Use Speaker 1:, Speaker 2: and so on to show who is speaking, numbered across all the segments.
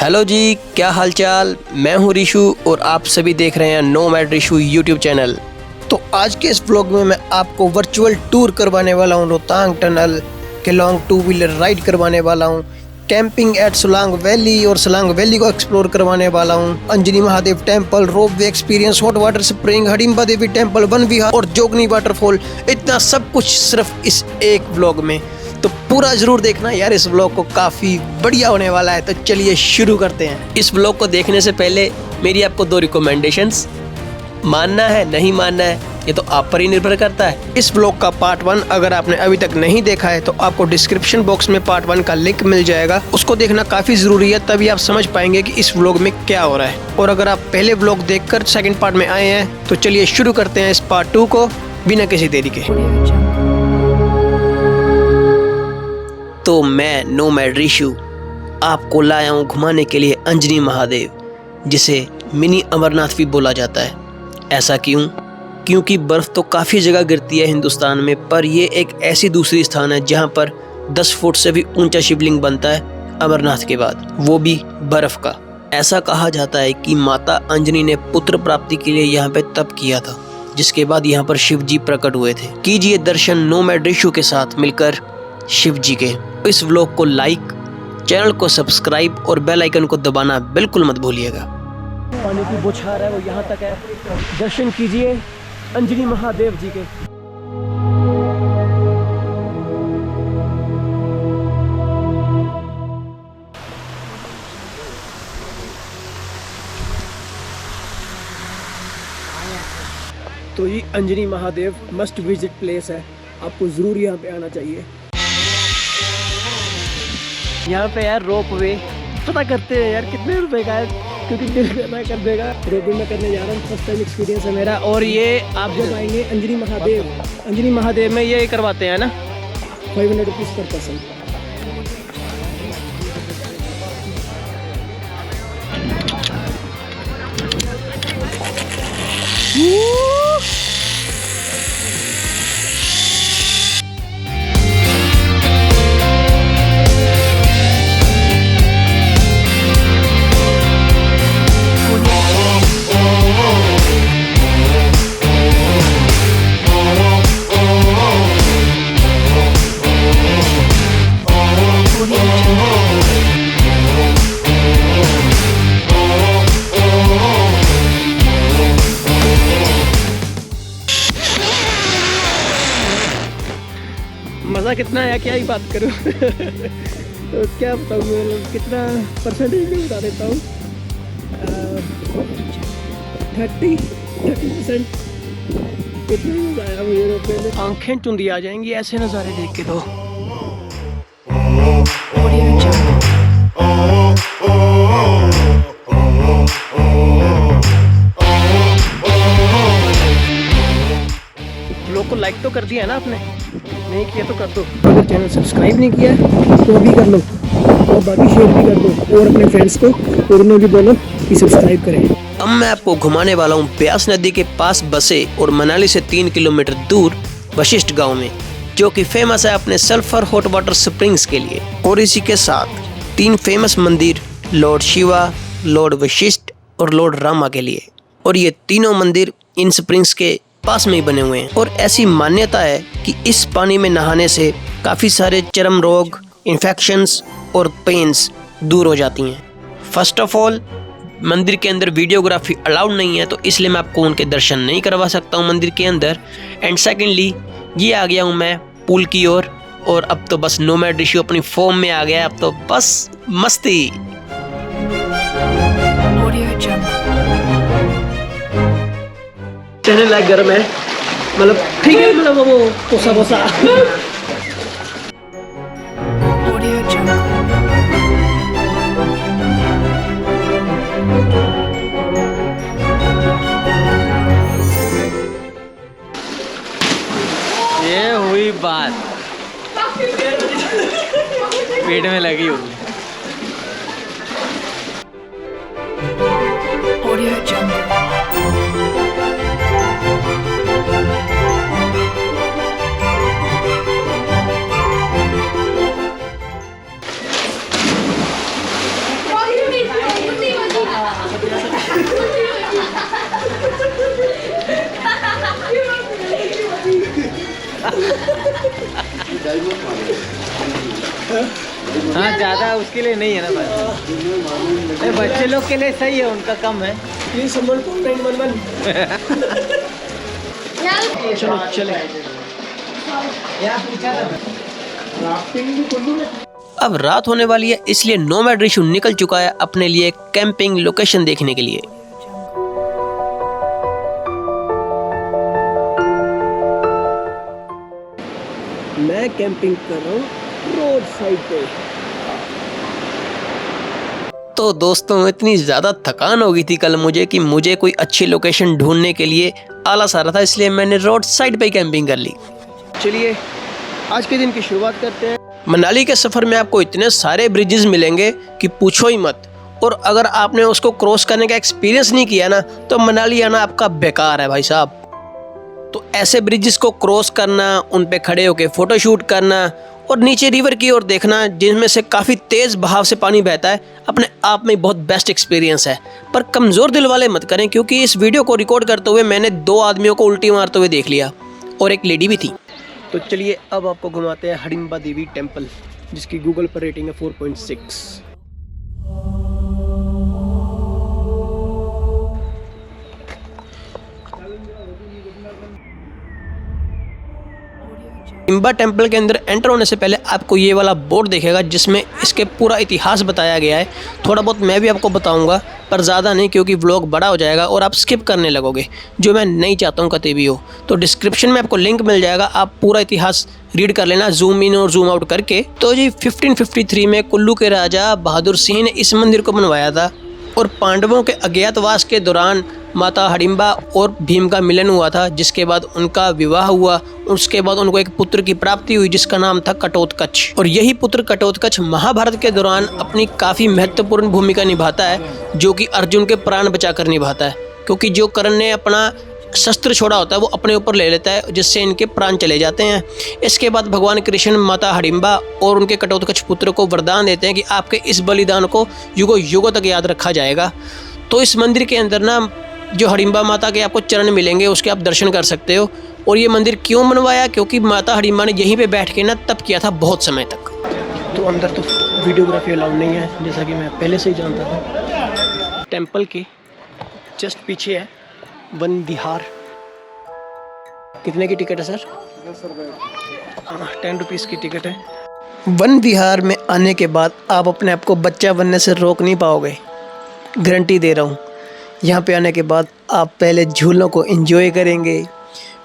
Speaker 1: Hello जी, क्या हालचाल। मैं हूं ऋषु और आप सभी देख रहे हैं नोमैड ऋषु यूट्यूब चैनल। तो आज के इस व्लॉग में मैं आपको वर्चुअल टूर करवाने वाला हूं। रोहतांग टनल के लॉन्ग 2 व्हीलर राइड करवाने वाला हूं। कैंपिंग एट सोलांग वैली और सोलांग वैली को एक्सप्लोर करवाने वाला हूं। Anjani Mahadev temple, ropeway experience, hot water spring, Hadimba Devi temple, Van Vihar और जोगनी वाटरफॉल। इतना सब कुछ सिर्फ इस एक व्लॉग में। तो पूरा जरूर देखना यार, इस व्लॉग को काफ़ी बढ़िया होने वाला है। तो चलिए शुरू करते हैं। इस व्लॉग को देखने से पहले मेरी आपको 2 रिकमेंडेशंस, मानना है नहीं मानना है ये तो आप पर ही निर्भर करता है। इस व्लॉग का पार्ट 1 अगर आपने अभी तक नहीं देखा है तो आपको डिस्क्रिप्शन बॉक्स में पार्ट 1 का लिंक मिल जाएगा। उसको देखना काफ़ी ज़रूरी है, तभी आप समझ पाएंगे कि इस व्लॉग में क्या हो रहा है। और अगर आप पहले व्लॉग देखकर सेकंड पार्ट में आए हैं तो चलिए शुरू करते हैं इस पार्ट 2 को बिना किसी देरी के। तो मैं नोमैड ऋषु आपको लाया हूँ घुमाने के लिए अंजनी महादेव, जिसे मिनी अमरनाथ भी बोला जाता है। ऐसा क्यों? क्योंकि बर्फ़ तो काफ़ी जगह गिरती है हिंदुस्तान में, पर ये एक ऐसी दूसरी स्थान है जहाँ पर 10 फुट से भी ऊंचा शिवलिंग बनता है अमरनाथ के बाद, वो भी बर्फ़ का। ऐसा कहा जाता है कि माता अंजनी ने पुत्र प्राप्ति के लिए यहाँ पे तप किया था, जिसके बाद यहाँ पर शिव जी प्रकट हुए थे। कीजिए दर्शन नोमैड ऋषु के साथ मिलकर शिव जी के। इस व्लॉग को लाइक, चैनल को सब्सक्राइब और बेल आइकन को दबाना बिल्कुल मत भूलिएगा। पानी की बौछार है वो यहाँ तक है। दर्शन कीजिए अंजनी महादेव जी के। तो ये Anjani Mahadev must visit place है, आपको ज़रूर यहाँ पे आना चाहिए। यहाँ पे यार रोप वे पता करते हैं यार कितने रुपए का है, क्योंकि दिल करना कर देगा। रोपवे में करने जा रहा हूँ, फर्स्ट टाइम एक्सपीरियंस है मेरा। और ये आप जब आएंगे अंजनी महादेव में ये करवाते हैं ना 500 रुपीज़ पर पर्सन। मज़ा कितना है क्या ही बात करूँ। तो क्या बताऊँ, कितना परसेंटेज भी बता देता हूँ, 30% कितना मज़ा आया मुझे रोपवे में। आंखें चुंदी आ जाएंगी ऐसे नज़ारे देख के। तो लोग को लाइक तो कर दिया है ना आपने? नहीं किया तो कर दो। अगर चैनल सब्सक्राइब नहीं किया तो भी कर लो, और बाकी शेयर भी कर दो और अपने फ्रेंड्स को, और उन्हें भी बोलो कि सब्सक्राइब करें। अब मैं आपको घुमाने वाला हूँ ब्यास नदी के पास बसे और मनाली से 3 किलोमीटर दूर वशिष्ठ गांव में, जो कि फेमस है अपने सल्फर हॉट वाटर स्प्रिंग्स के लिए। और इसी के साथ 3 फेमस मंदिर, लॉर्ड शिवा, लॉर्ड वशिष्ठ और लॉर्ड रामा के लिए। और ये तीनों मंदिर इन स्प्रिंग्स के पास में ही बने हुए हैं। और ऐसी मान्यता है कि इस पानी में नहाने से काफ़ी सारे चर्म रोग, इन्फेक्शंस और पेन्स दूर हो जाती हैं। फर्स्ट ऑफ ऑल, मंदिर के अंदर वीडियोग्राफी अलाउड नहीं है, तो इसलिए मैं आपको उनके दर्शन नहीं करवा सकता हूँ मंदिर के अंदर। एंड सेकेंडली, ये आ गया हूँ मैं पूल की ओर, और अब तो बस नोमैड ऋषु अपनी फॉर्म में आ गया। अब तो बस मस्ती। चलने लायक गर्म है, मतलब ठीक है, मतलब वो कोसा कोसा।
Speaker 2: ये हुई बात, पेट में लगी होगी।
Speaker 3: Audio Jungle.
Speaker 2: हाँ, ज़्यादा उसके लिए नहीं है ना भाई। बच्चे लोग के लिए सही है, उनका कम है।
Speaker 1: ये संबलपुर 911। चलो चले। अब रात होने वाली है, इसलिए नोमैड ऋषु निकल चुका है अपने लिए कैंपिंग लोकेशन देखने के लिए। मैं कैंपिंग कर रहा हूँ रोड साइड पे। तो दोस्तों, इतनी ज़्यादा थकान हो गई थी कल मुझे कि मुझे कोई अच्छी लोकेशन ढूंढने के लिए आलस आ रहा था, इसलिए मैंने रोड साइड पे कैंपिंग कर ली। चलिए आज के दिन की शुरुआत करते हैं। मनाली के सफ़र में आपको इतने सारे ब्रिजेस मिलेंगे कि पूछो ही मत, और अगर आपने उसको क्रॉस करने का एक्सपीरियंस नहीं किया ना तो मनाली आना आपका बेकार है भाई साहब। तो ऐसे ब्रिजेस को क्रॉस करना, उन पे खड़े होकर फ़ोटो शूट करना और नीचे रिवर की ओर देखना जिनमें से काफ़ी तेज़ बहाव से पानी बहता है, अपने आप में बहुत बेस्ट एक्सपीरियंस है। पर कमज़ोर दिल वाले मत करें, क्योंकि इस वीडियो को रिकॉर्ड करते हुए मैंने 2 आदमियों को उल्टी मारते हुए देख लिया और एक लेडी भी थी। तो चलिए अब आपको घुमाते हैं हडिम्बा देवी टेम्पल, जिसकी गूगल पर रेटिंग है 4.6। हडिम्बा टेम्पल के अंदर एंटर होने से पहले आपको ये वाला बोर्ड दिखेगा जिसमें इसके पूरा इतिहास बताया गया है। थोड़ा बहुत मैं भी आपको बताऊंगा, पर ज़्यादा नहीं, क्योंकि व्लॉग बड़ा हो जाएगा और आप स्किप करने लगोगे, जो मैं नहीं चाहता हूँ कभी भी हो। तो डिस्क्रिप्शन में आपको लिंक मिल जाएगा, आप पूरा इतिहास रीड कर लेना जूम इन और जूम आउट करके। तो जी 1553 में कुल्लू के राजा बहादुर सिंह ने इस मंदिर को बनवाया था, और पांडवों के अज्ञातवास के दौरान माता हडिम्बा और भीम का मिलन हुआ था, जिसके बाद उनका विवाह हुआ। उसके बाद उनको एक पुत्र की प्राप्ति हुई जिसका नाम था कटोत्कच, और यही पुत्र कटोत्कच महाभारत के दौरान अपनी काफ़ी महत्वपूर्ण भूमिका निभाता है, जो कि अर्जुन के प्राण बचाकर निभाता है। क्योंकि जो कर्ण ने अपना शस्त्र छोड़ा होता है वो अपने ऊपर ले लेता है, जिससे इनके प्राण चले जाते हैं। इसके बाद भगवान कृष्ण माता हडिम्बा और उनके कटोत्कच पुत्र को वरदान देते हैं कि आपके इस बलिदान को युगों युगों तक याद रखा जाएगा। तो इस मंदिर के अंदर ना जो हडिम्बा माता के आपको चरण मिलेंगे, उसके आप दर्शन कर सकते हो। और ये मंदिर क्यों बनवाया, क्योंकि माता हडिम्बा ने यहीं पे बैठ के ना तप किया था बहुत समय तक। तो अंदर तो वीडियोग्राफी अलाउड नहीं है, जैसा कि मैं पहले से ही जानता था। टेम्पल के जस्ट पीछे है वन विहार। कितने की टिकट है सर? 10 रुपीज़ की टिकट है। वन विहार में आने के बाद आप अपने आप को बच्चा बनने से रोक नहीं पाओगे, गारंटी दे रहा हूँ। यहाँ पे आने के बाद आप पहले झूलों को एंजॉय करेंगे,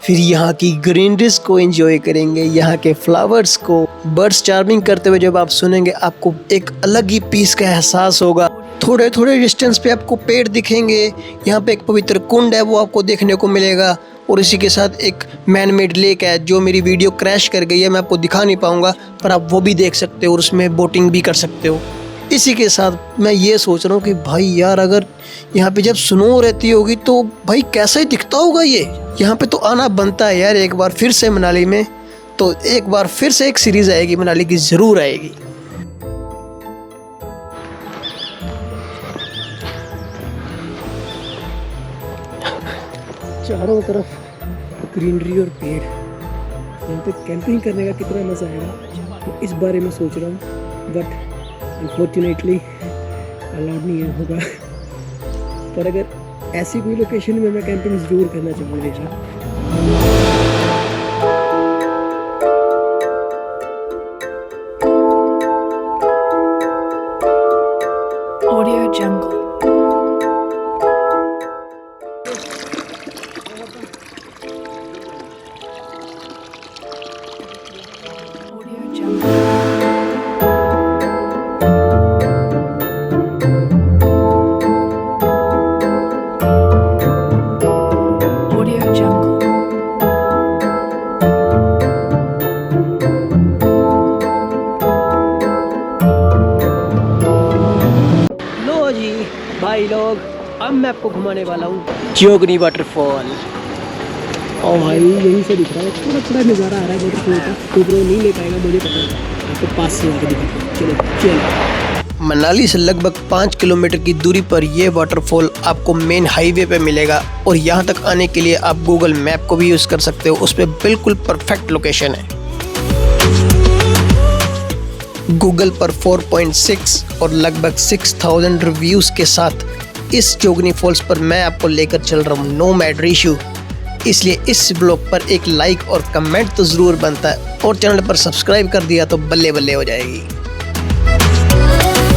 Speaker 1: फिर यहाँ की ग्रीनरीज को एंजॉय करेंगे, यहाँ के फ्लावर्स को, बर्ड्स चार्मिंग करते हुए जब आप सुनेंगे आपको एक अलग ही पीस का एहसास होगा। थोड़े थोड़े डिस्टेंस पे आपको पेड़ दिखेंगे, यहाँ पे एक पवित्र कुंड है वो आपको देखने को मिलेगा, और इसी के साथ एक मैन मेड लेक है जो मेरी वीडियो क्रैश कर गई है, मैं आपको दिखा नहीं पाऊँगा, पर आप वो भी देख सकते हो और उसमें बोटिंग भी कर सकते हो। इसी के साथ मैं ये सोच रहा हूँ कि भाई यार, अगर यहाँ पे जब स्नो रहती होगी तो भाई कैसा ही दिखता होगा ये। यहाँ पे तो आना बनता है यार एक बार फिर से मनाली में। तो एक बार फिर से एक सीरीज़ आएगी मनाली की, ज़रूर आएगी। चारों तरफ ग्रीनरी और पेड़, यहाँ पे कैंपिंग करने का कितना मज़ा आएगा तो इस बारे में सोच रहा हूँ, बट अनफॉर्चुनेटली अलाउड नहीं होगा। पर अगर ऐसी कोई लोकेशन में मैं कैंपिंग ज़रूर करना चाहूँगा।
Speaker 3: Audio Jungle. Audio Jungle. Audio Jungle.
Speaker 1: लो जी भाई लोग, अब मैं आपको घुमाने वाला हूँ जोगनी वाटरफॉल। और भाई यहीं से दिख रहा है, थोड़ा थोड़ा नज़ारा आ रहा है वाटरफॉल का, तो नहीं ले पाएगा मुझे पता है, आपको पास से आके दिखाते हैं। चलो चलो। मनाली से लगभग 5 किलोमीटर की दूरी पर यह वाटरफॉल आपको मेन हाईवे पे मिलेगा, और यहाँ तक आने के लिए आप गूगल मैप को भी यूज़ कर सकते हो, उस पर बिल्कुल परफेक्ट लोकेशन है। गूगल पर 4.6 और लगभग 6000 रिव्यूज़ के साथ इस जोगनी फॉल्स पर मैं आपको लेकर चल रहा हूँ नोमैड रिशु। इसलिए इस ब्लॉग पर एक लाइक और कमेंट तो ज़रूर बनता है, और चैनल पर सब्सक्राइब कर दिया तो बल्ले बल्ले हो जाएगी।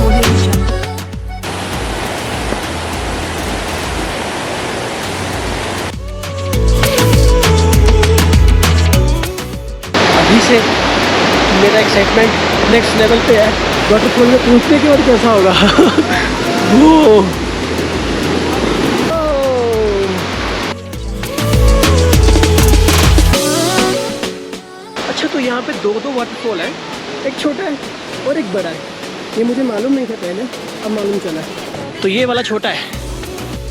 Speaker 3: Audio Jungle.
Speaker 1: अभी से मेरा एक्साइटमेंट नेक्स्ट लेवल पे है। वाटरफॉल में पहुंचने के बाद कैसा होगा वो अच्छा, तो यहाँ पे दो वाटरफॉल है, एक छोटा है और एक बड़ा है। ये मुझे मालूम नहीं था पहले, अब मालूम चला है। तो ये वाला छोटा है।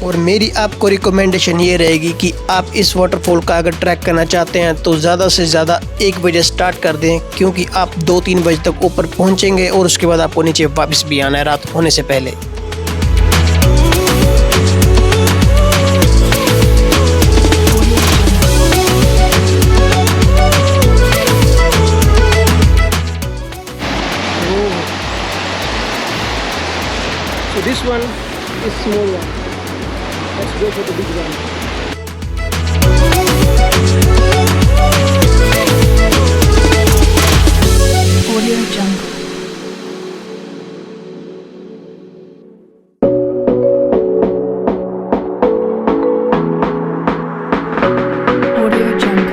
Speaker 1: और मेरी आपको रिकमेंडेशन ये रहेगी कि आप इस वाटरफॉल का अगर ट्रैक करना चाहते हैं तो ज़्यादा से ज़्यादा 1 बजे स्टार्ट कर दें, क्योंकि आप 2-3 बजे तक ऊपर पहुंचेंगे और उसके बाद आपको नीचे वापस भी आना है रात होने से पहले। So this one is small one. Let's go for the big one.
Speaker 3: Audio Jungle. Audio Jungle.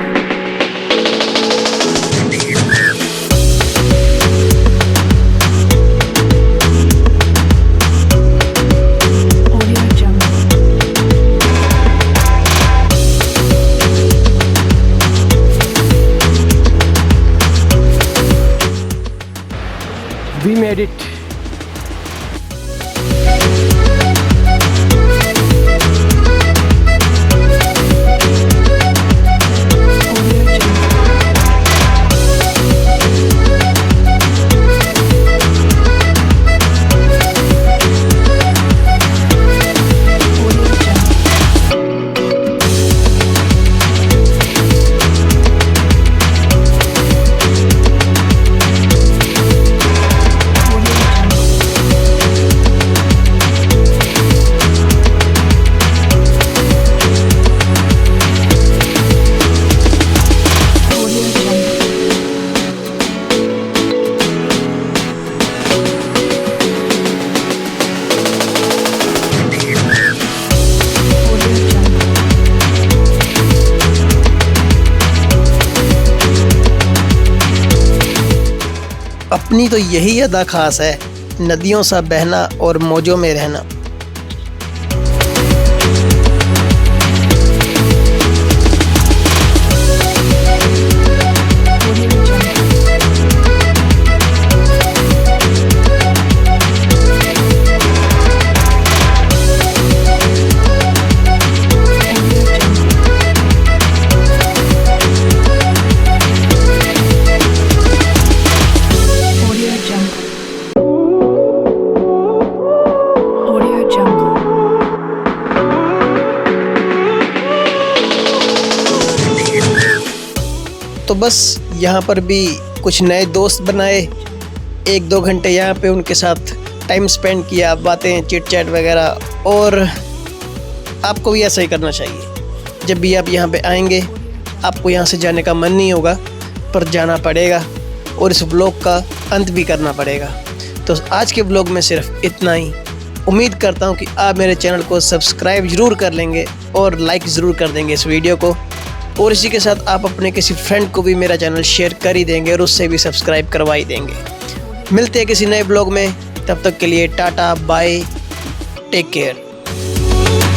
Speaker 3: Audio Jungle.
Speaker 1: We made it.
Speaker 3: Audio Jungle. Audio Jungle. Audio Jungle. Audio Jungle. Audio Jungle.
Speaker 1: अपनी तो यही अदा खास है, नदियों सा बहना और मौजों में रहना।
Speaker 3: Audio Jungle. Audio Jungle. Audio Jungle. Audio Jungle.
Speaker 1: तो बस यहाँ पर भी कुछ नए दोस्त बनाए, 1-2 घंटे यहाँ पे उनके साथ टाइम स्पेंड किया, बातें चिट चैट वगैरह। और आपको भी ऐसा ही करना चाहिए। जब भी आप यहाँ पे आएंगे आपको यहाँ से जाने का मन नहीं होगा, पर जाना पड़ेगा और इस ब्लॉग का अंत भी करना पड़ेगा। तो आज के ब्लॉग में सिर्फ इतना ही। उम्मीद करता हूँ कि आप मेरे चैनल को सब्सक्राइब ज़रूर कर लेंगे और लाइक ज़रूर कर देंगे इस वीडियो को। और इसी के साथ आप अपने किसी फ्रेंड को भी मेरा चैनल शेयर कर ही देंगे और उससे भी सब्सक्राइब करवा ही देंगे। मिलते हैं किसी नए ब्लॉग में, तब तक के लिए टाटा बाय, टेक केयर।